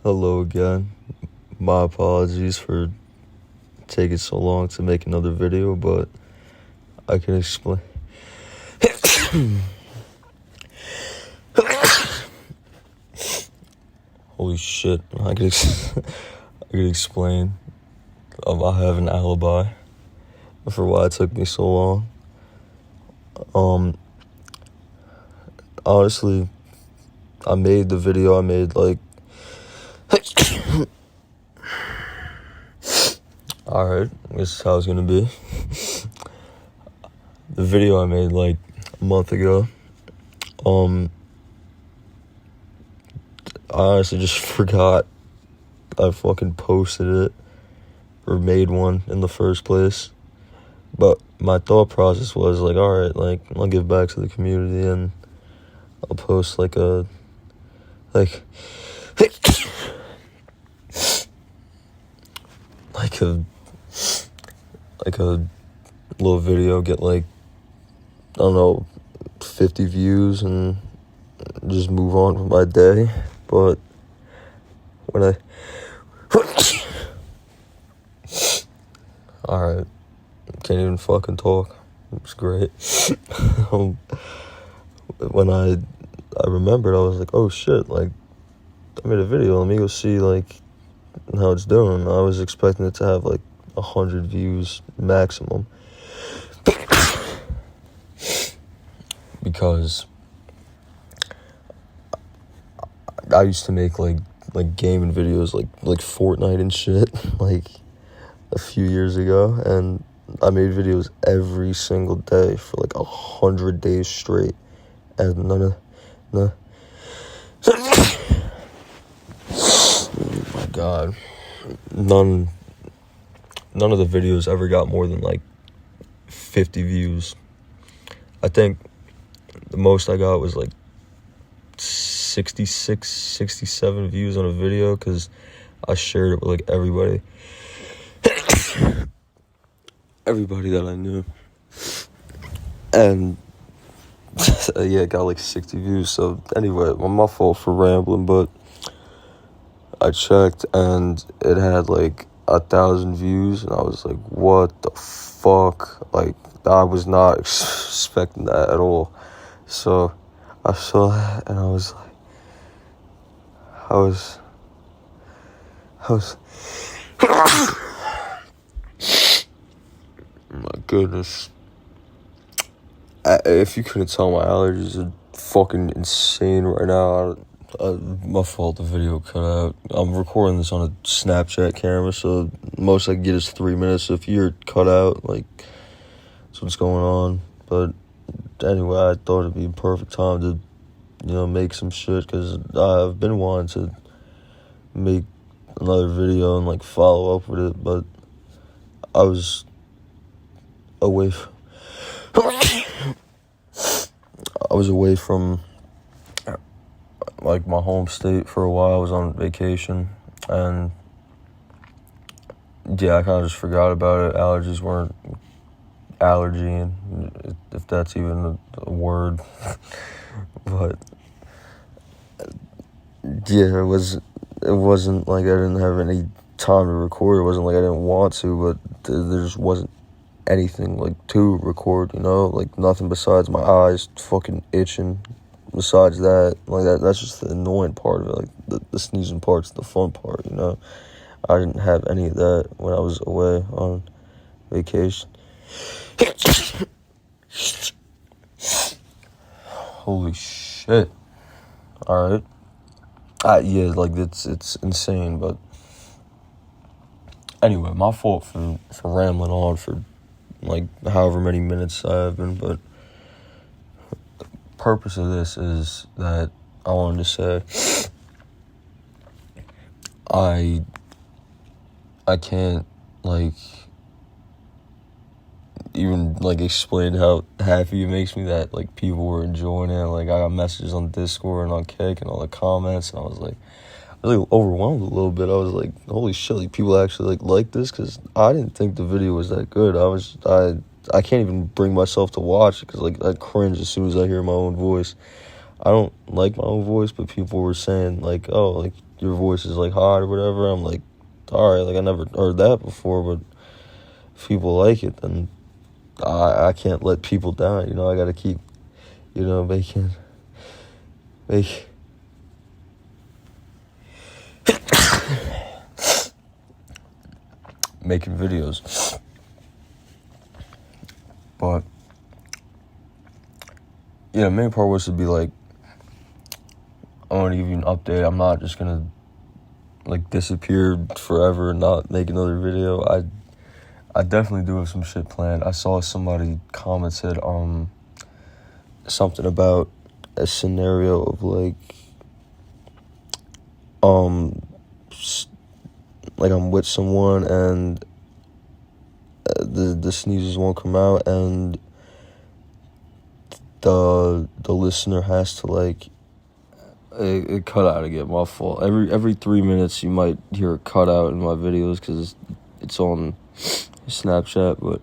Hello again. My apologies for taking so long to make another video, but I can explain. Holy shit! I can explain. I have an alibi for why it took me so long. Honestly, I made the video. I made Alright, this is how it's gonna be. The video I made a month ago. I honestly just forgot I fucking posted it or made one in the first place. But my thought process was alright, I'll give back to the community and I'll post a little video, get I don't know, 50 views and just move on with my day. But when alright, can't even fucking talk. It's great. When I remembered, I was like, oh shit, I made a video, let me go see how it's doing. I was expecting it to have 100 views maximum. Because I used to make gaming videos like Fortnite and shit a few years ago, and I made videos every single day for 100 days straight, and oh my god, none of the videos ever got more than 50 views. I think the most I got was 66, 67 views on a video because I shared it with everybody that I knew, and yeah, it got 60 views. So anyway, my fault for rambling, but I checked and it had 1,000 views, and I was like, what the fuck? I was not expecting that at all. So I saw that and I was my goodness. If you couldn't tell, my allergies are fucking insane right now. My fault, the video cut out. I'm recording this on a Snapchat camera, so most I can get is 3 minutes. So if you're cut out, that's what's going on. But anyway, I thought it'd be a perfect time to, make some shit, because I've been wanting to make another video and follow up with it, but I was away from my home state for a while. I was on vacation, and yeah, I kind of just forgot about it. Allergies weren't allergying, if that's even a word. But yeah, it wasn't I didn't have any time to record. It wasn't I didn't want to, but there just wasn't anything to record, nothing besides my eyes fucking itching. Besides that, that's just the annoying part of it. The sneezing part's the fun part, I didn't have any of that when I was away on vacation. Holy shit. Alright. Yeah, it's insane, but anyway, my fault for rambling on for however many minutes I have been, but the purpose of this is that I wanted to say I can't even explain how happy it makes me that people were enjoying it. I got messages on Discord and on Kick and all the comments, and I was really overwhelmed a little bit. I was holy shit, people actually like this, because I didn't think the video was that good. I can't even bring myself to watch it, because I cringe as soon as I hear my own voice. I don't like my own voice, but people were saying, like, oh, like, your voice is, like, hot or whatever. I'm like, all right, like, I never heard that before, but if people like it, then I can't let people down, you know. I gotta keep, you know, making videos. But yeah, the main part was to be like, I want to give you an update. I'm not just gonna like disappear forever and not make another video. I definitely do have some shit planned. I saw somebody commented something about a scenario of like like I'm with someone and the sneezes won't come out, and the listener has to like it cut out again. My fault. Every 3 minutes you might hear a cut out in my videos because it's on Snapchat, but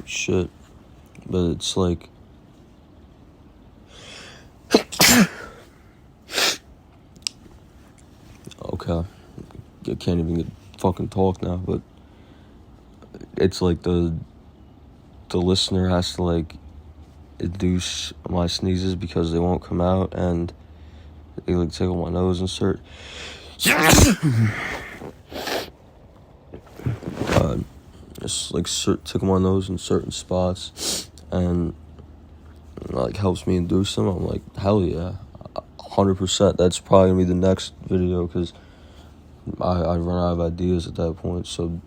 shit. But it's like okay, I can't even fucking talk now, but it's like the listener has to like induce my sneezes because they won't come out, and they like tickle my nose and just like tickle my nose in certain spots, and like helps me induce them. I'm like, hell yeah, 100%. That's probably gonna be the next video because I run out of ideas at that point. So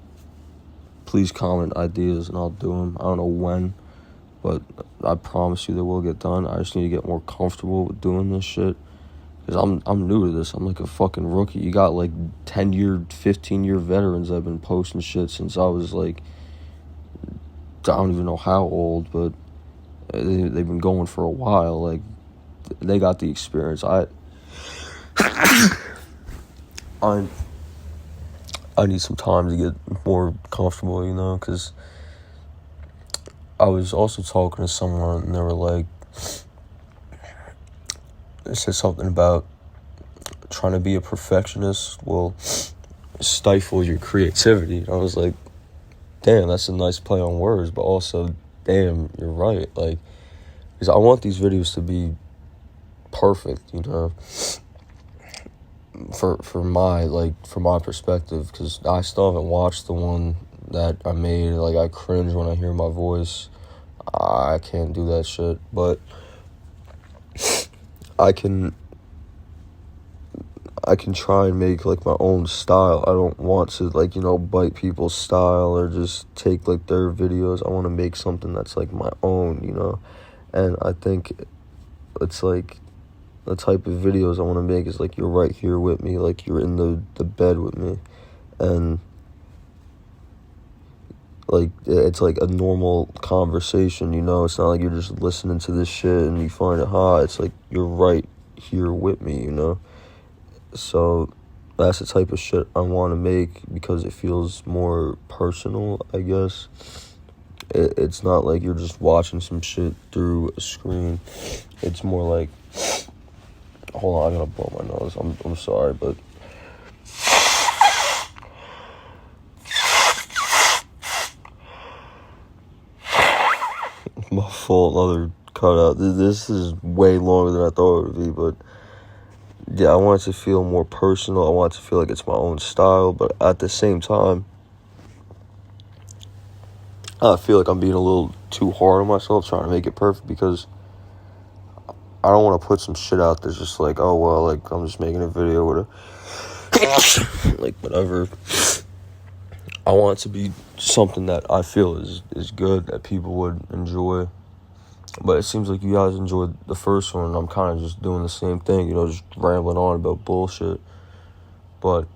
please comment ideas and I'll do them. I don't know when, but I promise you they will get done. I just need to get more comfortable with doing this shit because I'm new to this. I'm like a fucking rookie. You got like 10-year, 15-year veterans that have been posting shit since I was like, I don't even know how old, but they've been going for a while. Like, they got the experience. I need some time to get more comfortable, you know, because I was also talking to someone and they were like, they said something about trying to be a perfectionist will stifle your creativity. And I was like, damn, that's a nice play on words, but also, damn, you're right. Like, because I want these videos to be perfect, you know, for my perspective, because I still haven't watched the one that I made. Like, I cringe when I hear my voice. I can't do that shit, but I can try and make like my own style. I don't want to like, you know, bite people's style or just take like their videos. I want to make something that's like my own, you know. And I think it's like the type of videos I want to make is like you're right here with me, like you're in the bed with me, and like it's like a normal conversation, you know. It's not like you're just listening to this shit and you find it hot. It's like you're right here with me, you know. So that's the type of shit I want to make because it feels more personal, I guess. It's not like you're just watching some shit through a screen. It's more like, hold on, I gotta blow my nose. I'm sorry, but my fault. Another cutout. This is way longer than I thought it would be, but yeah, I want it to feel more personal. I want it to feel like it's my own style, but at the same time, I feel like I'm being a little too hard on myself trying to make it perfect because I don't want to put some shit out that's just like, oh, well, like, I'm just making a video with like, whatever. I want it to be something that I feel is good, that people would enjoy. But it seems like you guys enjoyed the first one, and I'm kind of just doing the same thing, you know, just rambling on about bullshit. But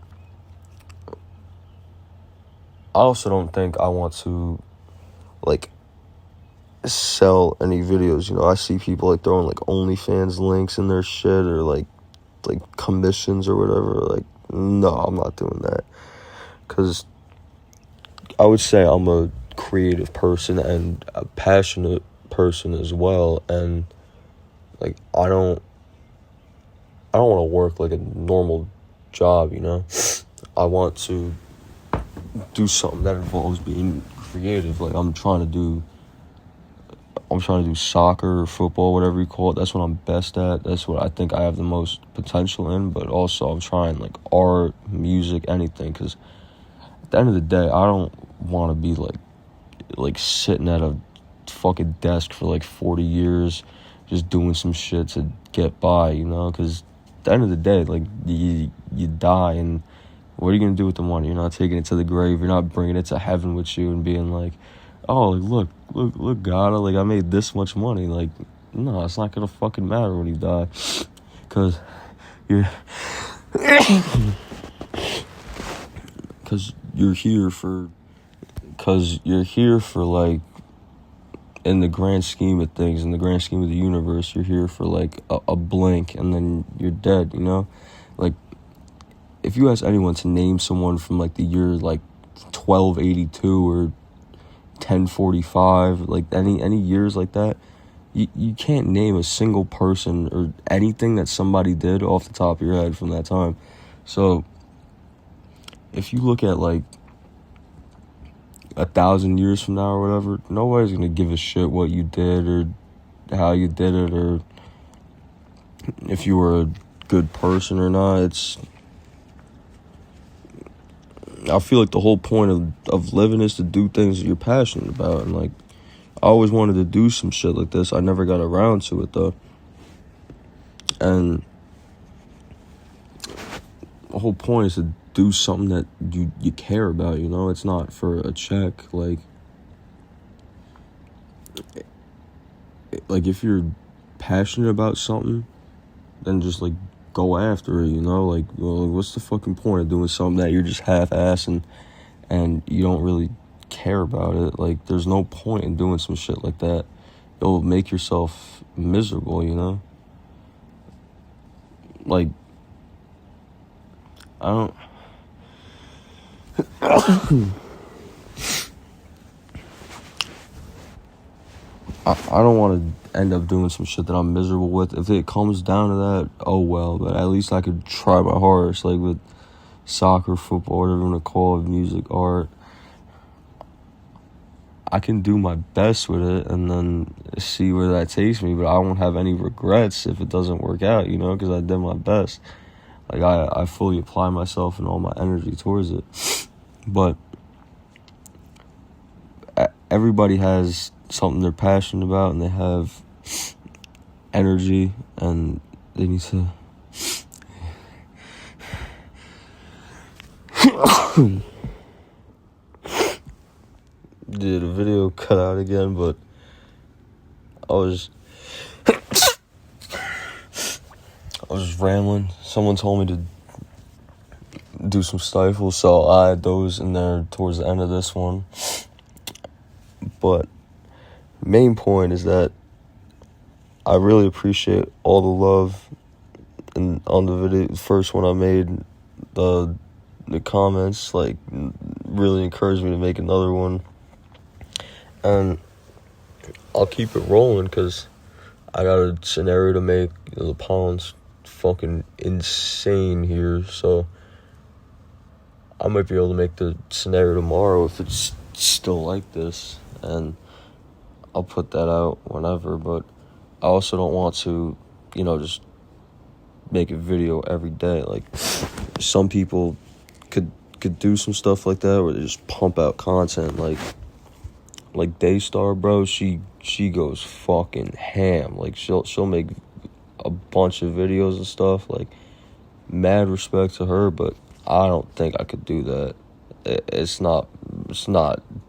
I also don't think I want to, like, sell any videos, you know. I see people, like, throwing, like, OnlyFans links in their shit or, like commissions or whatever. Like, no, I'm not doing that. Because I would say I'm a creative person and a passionate person as well, and like I don't want to work like a normal job, you know. I want to do something that involves being creative. Like I'm trying to do soccer or football, whatever you call it. That's what I'm best at. That's what I think I have the most potential in. But also I'm trying like art, music, anything. Because at the end of the day, I don't want to be like sitting at a fucking desk for like 40 years just doing some shit to get by, you know? Because at the end of the day, like you die, and what are you going to do with the money? You're not taking it to the grave. You're not bringing it to heaven with you and being like, oh, like, look, God, like, I made this much money. Like, no, it's not going to fucking matter when you die. Because you're... Because you're here for... like, in the grand scheme of things, in the grand scheme of the universe, you're here for, like, a blink, and then you're dead, you know? Like, if you ask anyone to name someone from, like, the year, like, 1282 or 1045, like, any years like that, you can't name a single person or anything that somebody did off the top of your head from that time. So, if you look at, like, 1,000 years from now or whatever, nobody's gonna give a shit what you did or how you did it or if you were a good person or not. I feel like the whole point of living is to do things that you're passionate about. And, like, I always wanted to do some shit like this. I never got around to it, though. And the whole point is to do something that you care about, you know? It's not for a check. Like, if you're passionate about something, then just, like, go after it, you know? Like, well, what's the fucking point of doing something that you're just half-assing and you don't really care about it? Like, there's no point in doing some shit like that. You'll make yourself miserable, you know? Like, I don't... I don't want to end up doing some shit that I'm miserable with. If it comes down to that, oh well. But at least I could try my hardest, like with soccer, football, whatever you want to call it, music, art. I can do my best with it and then see where that takes me. But I won't have any regrets if it doesn't work out, you know, because I did my best. Like, I fully apply myself and all my energy towards it. But everybody has something they're passionate about, and they have energy, and they need to did a video cut out again, but I was rambling. Someone told me to do some stifles, so I had those in there towards the end of this one. But main point is that I really appreciate all the love and on the video, the first one I made, the comments, like, really encouraged me to make another one. And I'll keep it rolling because I got a scenario to make. The pollen's fucking insane here, so I might be able to make the scenario tomorrow if it's still like this, and I'll put that out whenever. But I also don't want to, you know, just make a video every day. Like, some people could do some stuff like that where they just pump out content. Like Daystar, bro, she goes fucking ham. Like, she'll make a bunch of videos and stuff. Like, mad respect to her, but I don't think I could do that. It's not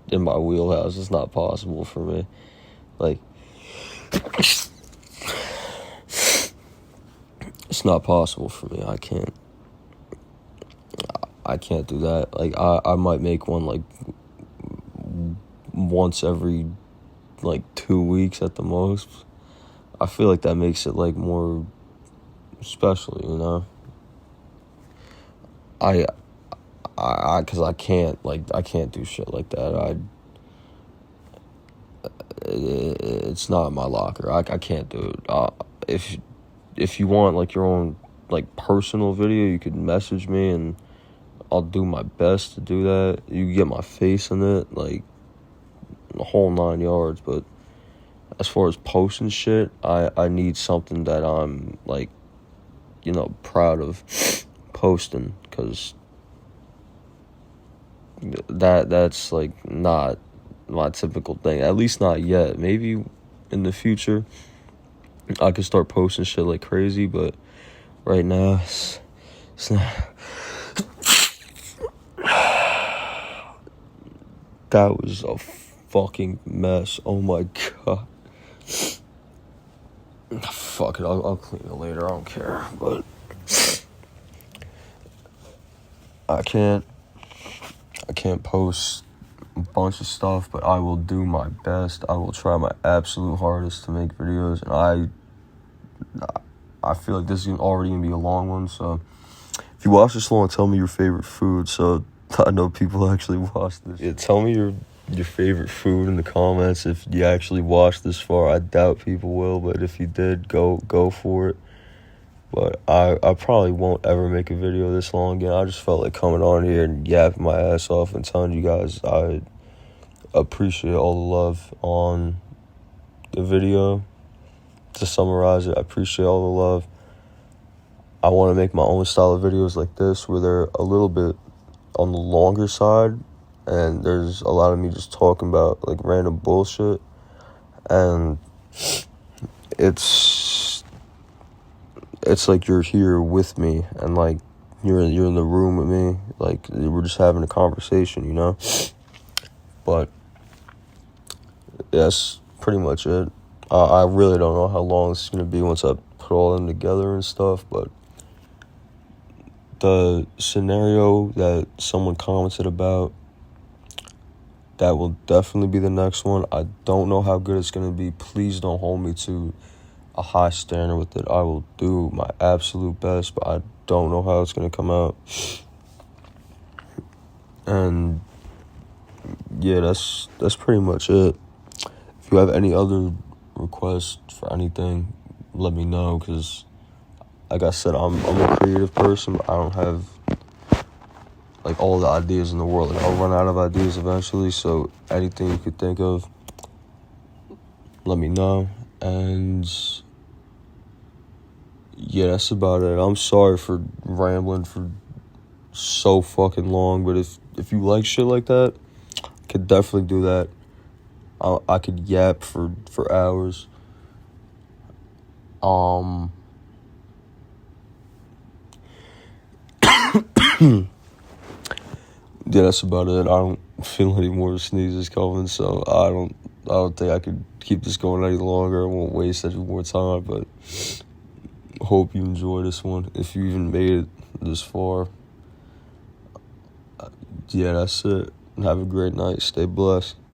in my wheelhouse. It's not possible for me. Like, it's not possible for me. I can't do that. Like, I might make one, like, once every, like, 2 weeks at the most. I feel like that makes it, like, more special, you know? Because I can't do shit like that. it's not in my locker. I can't do it. If you want like your own like personal video, you could message me and I'll do my best to do that. You get my face in it, like the whole 9 yards. But as far as posting shit, I need something that I'm like, proud of posting, because that's like not my typical thing. At least not yet. Maybe in the future I could start posting shit like crazy, but right now it's not. That was a fucking mess. Oh my god. Fuck it, I'll clean it later. I don't care. But I can't post a bunch of stuff, but I will do my best. I will try my absolute hardest to make videos, and I feel like this is already gonna be a long one. So if you watch this long, tell me your favorite food, so I know people actually watch this. Yeah, tell me your favorite food in the comments if you actually watched this far. I doubt people will, but if you did, go for it. But I probably won't ever make a video this long again. I just felt like coming on here and yapping my ass off and telling you guys I appreciate all the love on the video. To summarize it, I appreciate all the love. I want to make my own style of videos like this, where they're a little bit on the longer side, and there's a lot of me just talking about like random bullshit, and it's like you're here with me, and like you're in the room with me, like we're just having a conversation, But that's pretty much it. I really don't know how long this is gonna be once I put all of them together and stuff, but the scenario that someone commented about, that will definitely be the next one. I don't know how good it's gonna be. Please don't hold me to a high standard with it. I will do my absolute best, but I don't know how it's gonna come out. And yeah, that's pretty much it. If you have any other requests for anything, let me know, because like I said, I'm a creative person, but I don't have like all the ideas in the world. Like, I'll run out of ideas eventually, so anything you could think of, let me know. And yeah, that's about it. I'm sorry for rambling for so fucking long, but if you like shit like that, I could definitely do that. I could yap for hours. Yeah, that's about it. I don't feel any more sneezes coming, so I don't think I could keep this going any longer. I won't waste any more time, but hope you enjoy this one. If you even made it this far, yeah, that's it. Have a great night. Stay blessed.